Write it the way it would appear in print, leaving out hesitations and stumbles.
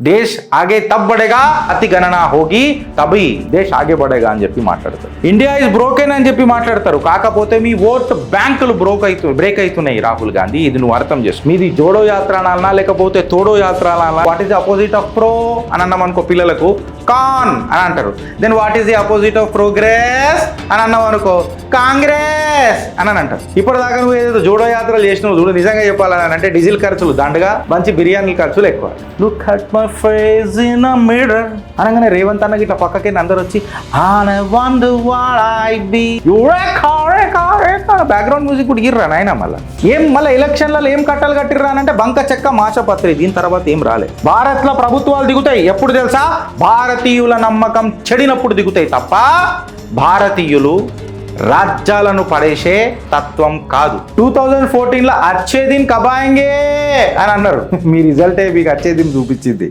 దేశ్ ఆగే తబ్ బడేగా అతి గణన హోగి తబి దేశ్ ఆగే బడేగా అని చెప్పి మాట్లాడతారు. ఇండియా ఇస్ బ్రోకెన్ అని చెప్పి మాట్లాడతారు. కాకపోతే మీ ఓట్ బ్యాంకులు బ్రేక్ అవుతున్నాయి రాహుల్ గాంధీ. ఇది నువ్వు అర్థం చేసు. మీది జోడో యాత్ర అనాలనా లేకపోతే తోడో యాత్ర అనాలనా? What is the opposite of pro అని అన్నాం అనుకో పిల్లలకు కాన్ అని అంటారు. Then what is the opposite of progress అని అన్నావు అనుకో కాంగ్రెస్ అని అంటారు. ఇప్పటిదాకా నువ్వు ఏదో జోడో యాత్రలు చేసినావు చూడు. నిజంగా చెప్పాలని అంటే డీజిల్ ఖర్చులు దండగా, మంచి బిర్యానీ ఖర్చులు ఎక్కువ. Look at my face in a mirror అనగానే రేవంత్ అన్నకి ఇట్లా పక్కకి అందరు వచ్చి బ్యాక్గ్రౌండ్ మ్యూజిక్ కూడా ఇర్రా నాయన. మళ్ళీ ఎలక్షన్లలో ఏం కట్టలు కట్టిర్రా అంటే బంక చెక్క మాషపత్రి. దీని తర్వాత ఏం రాలే. భారత్ లో ప్రభుత్వాలు దిగుతాయి ఎప్పుడు తెలుసా? భారతీయుల నమ్మకం చెడినప్పుడు దిగుతాయి తప్ప భారతీయులు రాజ్యాలను పడేసే తత్వం కాదు. 2014లో అచ్చే దిన్ కబాయింగే అని అన్నారు. మీ రిజల్టే మీకు అచ్చే దిన్ చూపించింది.